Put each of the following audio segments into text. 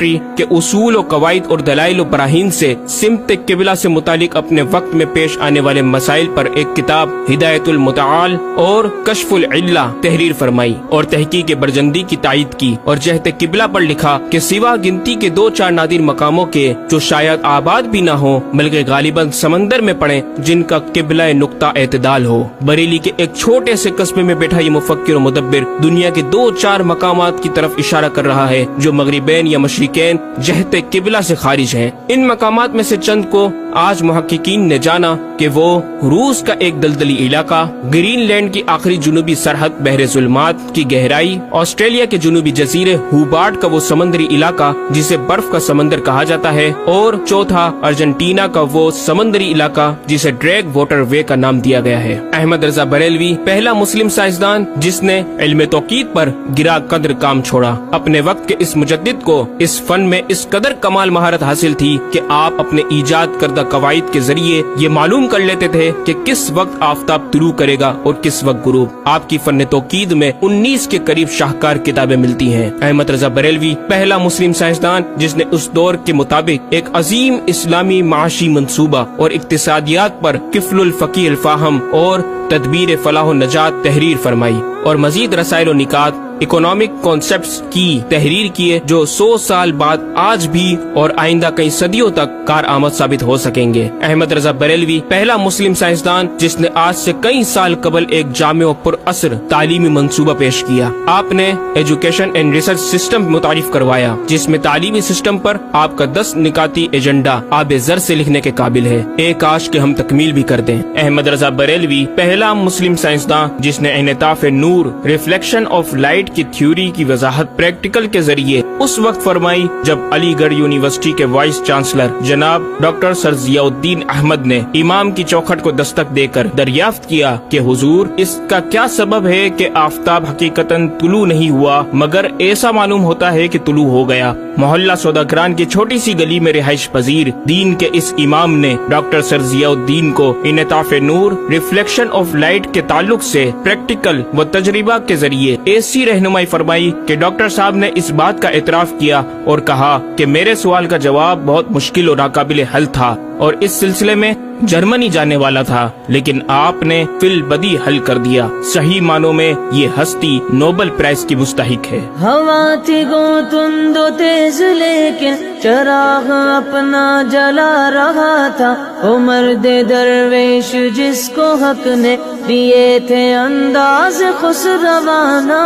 Geometry کے اصول و قواعد اور دلائل و براہین سے سمت قبلہ سے متعلق اپنے وقت میں پیش آنے والے مسائل پر ایک کتاب ہدایت المتعال اور کشف العلہ تحریر فرمائی اور تحقیق برجندی کی تائید کی، اور جہت قبلہ پر لکھا کہ سوا گنتی کے 2-4 نادر مقاموں کے جو شاید آباد بھی نہ ہوں بلکہ غالباً سمندر میں پڑیں جن کا قبلہ نقطہ اعتدال ہو، بریلی کے ایک چھوٹے سے قصبے میں بیٹھا یہ مفکر و مدبر دنیا کے 2-4 مقامات کی طرف اشارہ کر رہا ہے جو مغربین یا مشرقین جہت قبلہ سے خارج ہیں۔ ان مقامات میں سے چند کو آج محققین نے جانا کہ وہ روس کا ایک دلدلی علاقہ، گرین لینڈ کی آخری جنوبی سرحد بحر ظلمات کی گہرائی، آسٹریلیا کے جنوبی جزیرے ہوبارٹ کا وہ سمندری علاقہ جسے برف کا سمندر کہا جاتا ہے، اور چوتھا ارجنٹینا کا وہ سمندری علاقہ جسے ڈریگ واٹر وے کا نام دیا گیا ہے۔ احمد رضا بریلوی پہلا مسلم سائنسدان جس نے علم توقید پر گرا قدر کام چھوڑا۔ اپنے وقت کے اس مجدد کو اس فن میں اس قدر کمال مہارت حاصل تھی کہ آپ اپنے ایجاد کردہ قواعد کے ذریعے یہ معلوم کر لیتے تھے کہ کس وقت آفتاب طلوع کرے گا اور کس وقت غروب۔ آپ کی فن توقید میں 19 کے قریب شاہکار کتابیں ملتی ہیں۔ احمد رضا بریلوی پہلا مسلم سائنسدان جس نے اس دور کے مطابق ایک عظیم اسلامی معاشی منصوبہ اور اقتصادیات پر کفل الفقیہ الفاہم اور تدبیر فلاح و نجات تحریر فرمائی، اور مزید رسائل و نکات اکنامک کانسیپٹس کی تحریر کیے جو 100 سال بعد آج بھی اور آئندہ کئی صدیوں تک کارآمد ثابت ہو سکیں گے۔ احمد رضا بریلوی پہلا مسلم سائنسدان جس نے آج سے کئی سال قبل ایک جامع و پر اثر تعلیمی منصوبہ پیش کیا۔ آپ نے ایجوکیشن اینڈ ریسرچ سسٹم متعارف کروایا جس میں تعلیمی سسٹم پر آپ کا 10 نکاتی ایجنڈا آب زر سے لکھنے کے قابل ہے، ایک کاش کہ ہم تکمیل بھی کر دیں۔ احمد رضا بریلوی پہلا مسلم سائنسدان جس نے انعطاف نور ریفلیکشن آف لائٹ کی تھیوری کی وضاحت پریکٹیکل کے ذریعے اس وقت فرمائی جب علی گڑھ یونیورسٹی کے وائس چانسلر جناب ڈاکٹر سر ضیاء الدین احمد نے امام کی چوکھٹ کو دستک دے کر دریافت کیا کہ حضور اس کا کیا سبب ہے کہ آفتاب حقیقتاً طلوع نہیں ہوا مگر ایسا معلوم ہوتا ہے کہ طلوع ہو گیا۔ محلہ سوداگران کی چھوٹی سی گلی میں رہائش پذیر دین کے اس امام نے ڈاکٹر سر ضیاء الدین کو انعطاف نور ریفلیکشن آف لائٹ کے تعلق سے پریکٹیکل و تجربہ کے ذریعے ایسی رہنمائی فرمائی کہ ڈاکٹر صاحب نے اس بات کا اعتراف کیا اور کہا کہ میرے سوال کا جواب بہت مشکل اور ناقابل حل تھا اور اس سلسلے میں جرمنی جانے والا تھا، لیکن آپ نے فی البدی حل کر دیا۔ صحیح معنوں میں یہ ہستی نوبل پرائز کی مستحق ہے۔ ہوا تھی گو تند و تیز لیکن چراغ اپنا جلا رہا تھا، وہ مرد درویش جس کو حق نے دیے تھے انداز خسروانہ۔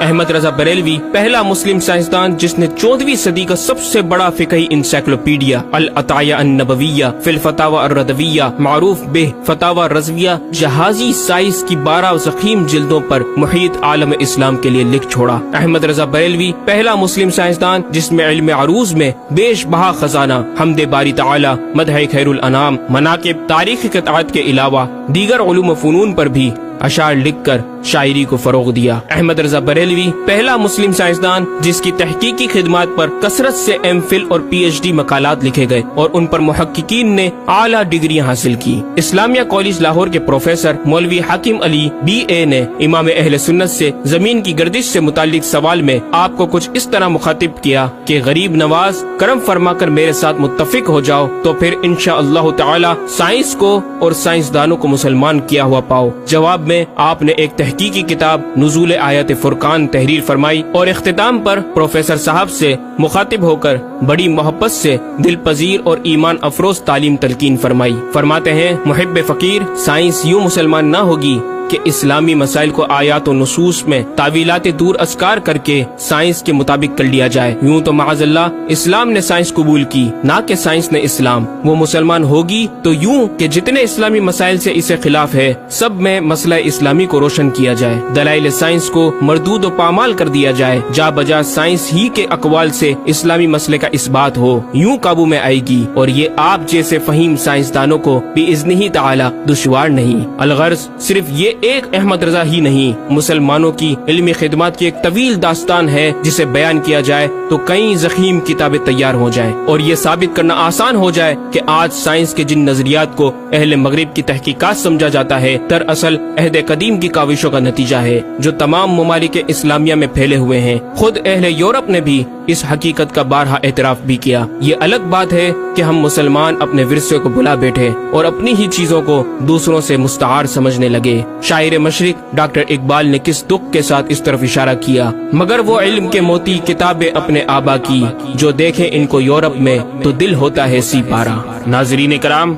احمد رضا بریلوی پہلا مسلم سائنسدان جس نے 14ویں صدی کا سب سے بڑا فقہی انسائکلوپیڈیا العطایہ النبویہ فی الفتاوی الرضویہ معروف بہ فتاوی رضویہ جہازی سائز کی 12 ضخیم جلدوں پر محیط عالم اسلام کے لیے لکھ چھوڑا۔ احمد رضا بریلوی پہلا مسلم سائنسدان جس میں علم عروض میں بیش بہا خزانہ حمد باری تعالی، مدح خیر الانام، مناقب، تاریخ قطعات کے علاوہ دیگر علوم و فنون پر بھی اشعار لکھ کر شاعری کو فروغ دیا۔ احمد رضا بریلوی پہلا مسلم سائنسدان جس کی تحقیقی خدمات پر کثرت سے ایم فل اور پی ایچ ڈی مقالات لکھے گئے اور ان پر محققین نے اعلیٰ ڈگریاں حاصل کی۔ اسلامیہ کالج لاہور کے پروفیسر مولوی حاکم علی BA نے امام اہل سنت سے زمین کی گردش سے متعلق سوال میں آپ کو کچھ اس طرح مخاطب کیا کہ غریب نواز کرم فرما کر میرے ساتھ متفق ہو جاؤ تو پھر انشاءاللہ تعالی سائنس کو اور سائنسدانوں کو مسلمان کیا ہوا پاؤ۔ جواب میں آپ نے ایک تحقیقی کتاب نزول آیات فرقان تحریر فرمائی اور اختتام پر پروفیسر صاحب سے مخاطب ہو کر بڑی محبت سے دل پذیر اور ایمان افروز تعلیم تلقین فرمائی۔ فرماتے ہیں محب فقیر سائنس یوں مسلمان نہ ہوگی کہ اسلامی مسائل کو آیات و نصوص میں تعویلات دور ازکار کر کے سائنس کے مطابق کر لیا جائے۔ یوں تو معاذ اللہ اسلام نے سائنس قبول کی نہ کہ سائنس نے اسلام۔ وہ مسلمان ہوگی تو یوں کہ جتنے اسلامی مسائل سے اسے خلاف ہے سب میں مسئلہ اسلامی کو روشن کیا جائے، دلائل سائنس کو مردود و پامال کر دیا جائے، جا بجا سائنس ہی کے اقوال سے اسلامی مسئلے کا اثبات ہو، یوں قابو میں آئے گی، اور یہ آپ جیسے فہیم سائنسدانوں کو باذنہ تعالی دشوار نہیں۔ الغرض صرف یہ ایک احمد رضا ہی نہیں، مسلمانوں کی علمی خدمات کی ایک طویل داستان ہے جسے بیان کیا جائے تو کئی ضخیم کتابیں تیار ہو جائیں اور یہ ثابت کرنا آسان ہو جائے کہ آج سائنس کے جن نظریات کو اہل مغرب کی تحقیقات سمجھا جاتا ہے دراصل عہد قدیم کی کاوشوں کا نتیجہ ہے جو تمام ممالک اسلامیہ میں پھیلے ہوئے ہیں۔ خود اہل یورپ نے بھی اس حقیقت کا بارہا اعتراف بھی کیا۔ یہ الگ بات ہے کہ ہم مسلمان اپنے ورثے کو بھلا بیٹھے اور اپنی ہی چیزوں کو دوسروں سے مستعار سمجھنے لگے۔ شاعر مشرق ڈاکٹر اقبال نے کس دکھ کے ساتھ اس طرف اشارہ کیا، مگر وہ علم کے موتی کتابیں اپنے آبا کی، جو دیکھیں ان کو یورپ میں تو دل ہوتا ہے سی پارا۔ ناظرین کرام،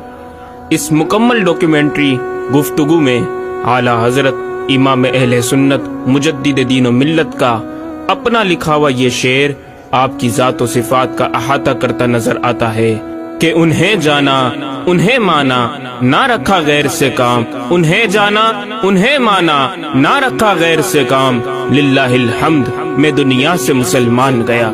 اس مکمل ڈاکیومنٹری گفتگو میں اعلیٰ حضرت امام اہل سنت مجدد دین و ملت کا اپنا لکھا ہوا یہ شعر آپ کی ذات و صفات کا احاطہ کرتا نظر آتا ہے کہ انہیں جانا انہیں مانا نہ رکھا غیر سے کام، انہیں جانا انہیں مانا نہ رکھا غیر سے کام، للہ الحمد میں دنیا سے مسلمان گیا۔